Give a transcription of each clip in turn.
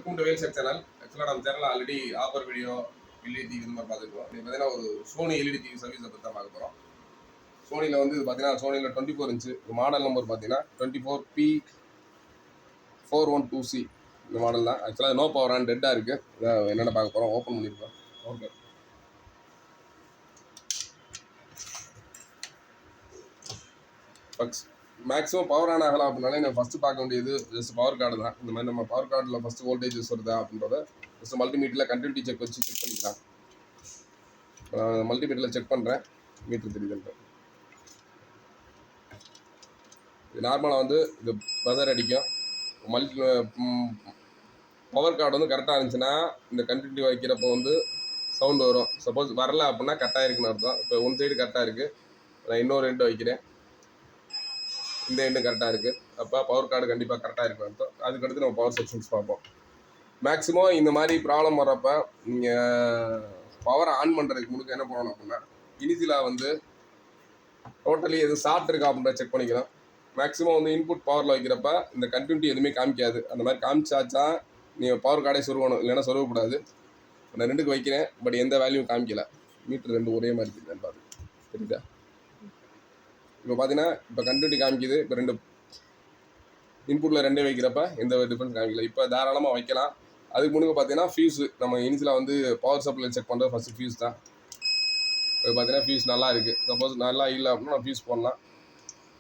Welcome to வேல்செட் channel. ஆக்சுவலாக நம்ம channel already offer video LED TV இந்த மாதிரி பார்த்துருக்கோம். இது பார்த்தீங்கன்னா ஒரு சோனி எல்இடி டிவி சர்வீஸை பற்றி தான் பார்க்க போகிறோம். சோனியில் வந்து இது பார்த்தீங்கன்னா சோனியில் 24 இன்ச்சு மாடல் நம்பர் பார்த்தீங்கன்னா 24P412C இந்த மாடல் தான். ஆக்சுவலாக நோ பவர் ஆன் டெட்டாக இருக்குது. என்னென்ன பார்க்க போகிறோம், ஓப்பன் பண்ணியிருக்கோம். ஓகே, மேக்ஸிமம் பவர் ஆன் ஆகலாம் அப்படின்னாலே நான் ஃபஸ்ட்டு பார்க்க வேண்டியது ஜஸ்ட் பவர் கார்டு தான். இந்த மாதிரி நம்ம பவர் கார்டில் ஃபஸ்ட்டு வோல்டேஜஸ் வருதா அப்படின்றத ஃபஸ்ட்டு மல்டிமீட்டரில் கண்டினியூட்டி செக் வச்சு செக் பண்ணிக்கலாம். மல்டிமீட்டரில் செக் பண்ணுறேன், மீட்ரு தெரியுதுன்ற. இது நார்மலாக வந்து இது பஜர் அடிக்கும். பவர் கார்டு வந்து கரெக்டாக இருந்துச்சுன்னா இந்த கண்டினியூட்டி வைக்கிறப்போ வந்து சவுண்டு வரும். சப்போஸ் வரல அப்படின்னா கரெக்டாக இருக்குன்னு அர்த்தம். இப்போ ஒன் சைடு கரெக்டாக இருக்குது, நான் இன்னொரு எண்டு வைக்கிறேன், இந்த எண்டு கரெக்டாக இருக்குது. அப்போ பவர் கார்டு கண்டிப்பாக கரெக்டாக இருக்கும் அர்த்தம். அதுக்கடுத்து நம்ம பவர் செக்ஷன்ஸ் பார்ப்போம். மேக்ஸிமம் இந்த மாதிரி ப்ராப்ளம் வர்றப்போ நீங்கள் பவரை ஆன் பண்ணுறதுக்கு முன்னாடி என்ன பண்ணணும் அப்படின்னா இனிஷியலாக வந்து டோட்டலி எதுவும் ஷார்ட் இருக்கா அப்படின்ற செக் பண்ணிக்கலாம். மேக்ஸிமம் வந்து இன்புட் பவரில் வைக்கிறப்ப இந்த கண்டினியூட்டி எதுவுமே காமிக்காது. அந்த மாதிரி காமிச்சாச்சா நீங்கள் பவர் கார்டே சொருவணும், இல்லைன்னா சொருவக்கூடாது. நான் ரெண்டுக்கு வைக்கிறேன், பட் எந்த வேல்யூவும் காமிக்கலை. மீட்ரு ரெண்டு ஒரே மாதிரி இருக்குது பாரு, தெரியுதா? இப்போ பார்த்தீங்கன்னா இப்போ கண்டினியூட்டி காமிக்குது. இப்போ ரெண்டு இன்புட்டில் ரெண்டே வைக்கிறப்ப எந்த டிஃப்ரென்ஸ் காமிக்கல. இப்போ தாராளமாக வைக்கலாம். அதுக்கு முன்னாடி பார்த்தீங்கன்னா ஃபியூஸு நம்ம இனிஷியலாக வந்து பவர் சப்ளை செக் பண்ணுறது ஃபஸ்ட்டு ஃபியூஸ் தான். இப்போ பார்த்தீங்கன்னா ஃபியூஸ் நல்லா இருக்குது. சப்போஸ் நல்லா இல்லை அப்படின்னா நான் ஃபியூஸ் போடலாம்.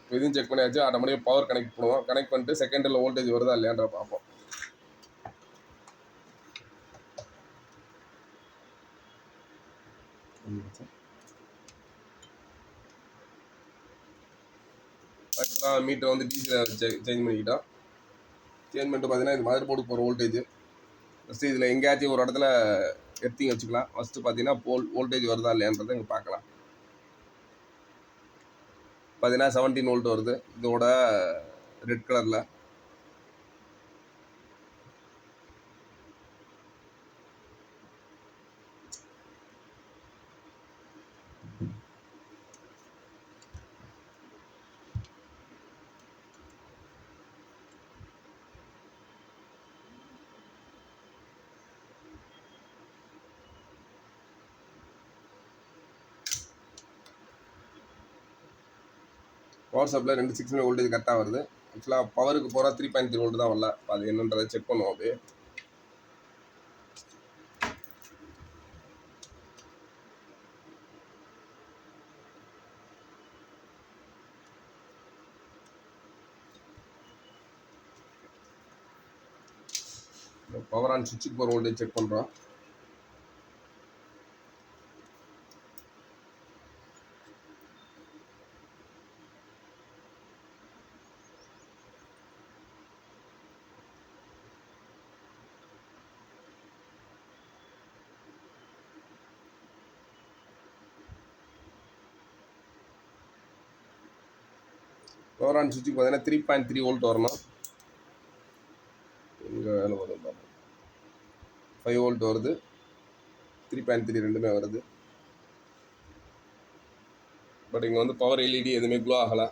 இப்போ இதையும் செக் பண்ணியாச்சு. ஆட்டோமேட்டிக்காக பவர் கனெக்ட் பண்ணுவோம். கனெக்ட் பண்ணிட்டு செகண்டில் வோல்டேஜ் வருதா இல்லையான்ற பார்ப்போம். ஆக்சுவலாக மீட்டரை வந்து டிசியில் சேஞ்ச் பண்ணிக்கிட்டோம். சேஞ்ச் பண்ணிட்டு பார்த்தீங்கன்னா இது மதர் போர்டுக்கு போகிற வோல்டேஜ். ஃபஸ்ட்டு இதில் எங்கேயாச்சும் ஒரு இடத்துல எர்த்திங் வச்சுக்கலாம். ஃபஸ்ட்டு பார்த்தீங்கன்னா வோல்டேஜ் வருதா இல்லையான்றதை இங்கே பார்க்கலாம். பார்த்தீங்கன்னா 17 வோல்ட் வருது இதோட ரெட் கலரில். பவர் சப்ளை 260 வோல்டேஜ் கரெக்டாக வருது. ஆக்சுவலாக பவருக்கு போகிற 3.3 வோல்ட் தான் வரல. அது என்னன்றதை செக் பண்ணுவோம். அப்படியே பவர் ஆன் சுவிட்சுக்கு போகிற வோல்டேஜ் செக் பண்ணுறோம். பவர் ஆன் சுவிட்சுக்கு பார்த்தீங்கன்னா 3.3 வோல்ட் வரணும். இங்கே வேலை வரும், 5 வோல்ட் வருது, 3.3 ரெண்டுமே வருது. பட் இங்கே வந்து பவர் எல்இடி எதுவுமே க்ளோ ஆகலை.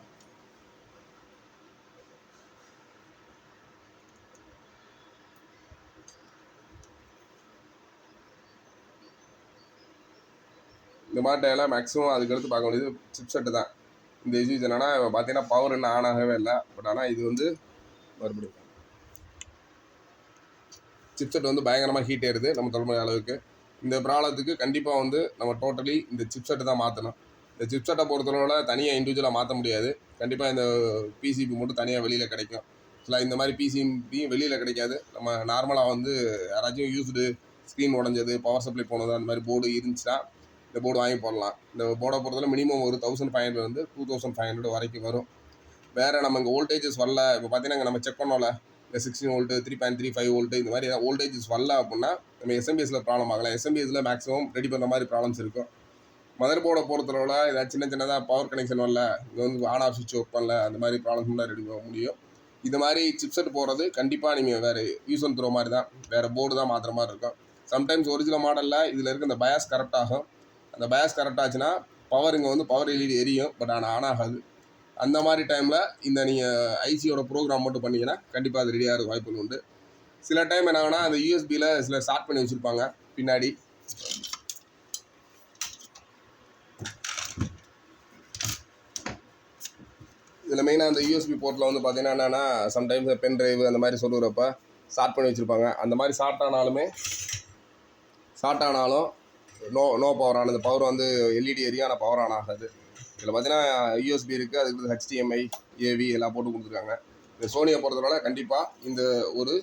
இந்த மாதிரி டைமில் மேக்ஸிமம் அதுக்கடுத்து பார்க்க வேண்டியது சிப் செட்டு தான். இந்த இஷ்யூஸ் என்னென்னா பார்த்தீங்கன்னா பவர் இன்னும் ஆன் ஆகவே இல்லை. பட் ஆனால் இது வந்து மறுபடியும் சிப் செட் வந்து பயங்கரமாக ஹீட் ஏறுது நம்ம தொலைமுறை அளவுக்கு. இந்த ப்ராப்ளத்துக்கு கண்டிப்பாக வந்து நம்ம டோட்டலி இந்த சிப் செட்டை தான் மாற்றணும். இந்த சிப் செட்டை பொறுத்தளவில் தனியாக இண்டிவிஜுவலாக மாற்ற முடியாது. கண்டிப்பாக இந்த பிசிபி மட்டும் தனியாக வெளியில் கிடைக்கும். இல்லை இந்த மாதிரி பிசிபியும் வெளியில் கிடைக்காது. நம்ம நார்மலாக வந்து யாராச்சும் யூஸ்டு ஸ்க்ரீன் உடஞ்சது, பவர் சப்ளை போனது, அந்த மாதிரி போர்டு இருந்துச்சுன்னா இந்த போர்டு வாங்கி போடலாம். இந்த போர்டை பொறுத்தவரை மினிமம் ஒரு 1500 வந்து 2500 வரைக்கும் வரும். வேறு நம்ம இங்கே வோல்டேஜஸ் வரல. இப்போ பார்த்தீங்கன்னா நம்ம செக் பண்ணோம்ல, இந்த 16 வோல்ட்டு, 3.3, 5 வோல்ட்டு இந்த மாதிரி ஏதாவது வோல்டேஜஸ் வரல அப்படின்னா நம்ம எஸ்எம்பிஎஸில் ப்ராப்ளம் ஆகலாம். எஸ்எம்பிஎஸில் மேக்ஸிமம் ரெடி பண்ணுற மாதிரி ப்ராப்ளம்ஸ் இருக்கும். மதர் போர்டை பொறுத்தளவில் ஏதாவது சின்னதாக பவர் கனெக்ஷன் வரல, இங்கே வந்து ஆன் ஆஃப் சுவிட்ச் ஒர்க் பண்ணல, அந்த மாதிரி ப்ராப்ளம்ஸ் தான் ரெடி பண்ண முடியும். இது மாதிரி சிப்செட் போகிறது கண்டிப்பாக நீங்கள் வேறு யூஸ் அண்ட் த்ரோ மாதிரி தான், வேறு போர்டு தான் மாற்றுற மாதிரி இருக்கும். சம்டைம்ஸ் ஒரிஜினல் மாடலில் இதில் இருக்க இந்த பயாஸ் கரெக்ட் ஆகும். அந்த பயாஸ் கரெக்ட் ஆச்சுன்னா பவர் இங்கே வந்து பவர் எல்இடி எரியும், பட் ஆனால் ஆன் ஆகாது. அந்த மாதிரி டைமில் இந்த நீங்கள் ஐசியோட ப்ரோக்ராம் மட்டும் பண்ணிங்கன்னா கண்டிப்பாக அது ரெடியாக இருக்க வாய்ப்புகள் உண்டு. சில டைம் என்ன ஆகுனா அந்த யூஎஸ்பியில் சில ஸ்டார்ட் பண்ணி வச்சுருப்பாங்க பின்னாடி. இதில் மெயினாக அந்த யூஎஸ்பி போர்ட்டில் வந்து பார்த்தீங்கன்னா என்னென்னா சம்டைம்ஸ் பென் ட்ரைவ் அந்த மாதிரி சொல்லுறப்ப ஸ்டார்ட் பண்ணி வச்சுருப்பாங்க. அந்த மாதிரி ஷார்ட் ஆனாலும் நோ பவர் ஆன். அந்த பவர் வந்து எல்இடி எரியும், ஆனால் பவர் ஆன் ஆகாது. இதில் பார்த்தீங்கன்னா யூஎஸ்பி இருக்குது, அதுக்கு HDMI AV எல்லாம் போட்டு கொடுத்துருக்காங்க. இந்த சோனியை பொறுத்தவரை கண்டிப்பாக இந்த ஒரு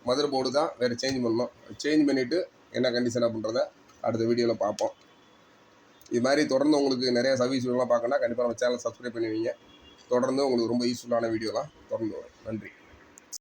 மதர் போர்டு தான் வேறு சேஞ்ச் பண்ணணும். சேஞ்ச் பண்ணிவிட்டு என்ன கண்டிஷனாக பண்ணுறத அடுத்த வீடியோவில் பார்ப்போம். இது மாதிரி தொடர்ந்து உங்களுக்கு நிறைய சர்வீஸ் வீடியோலாம் பார்க்கணுன்னா கண்டிப்பாக நம்ம சேனல் சப்ஸ்கிரைப் பண்ணுவீங்க. தொடர்ந்து உங்களுக்கு ரொம்ப யூஸ்ஃபுல்லான வீடியோலாம் தொடர்ந்து வரும். நன்றி.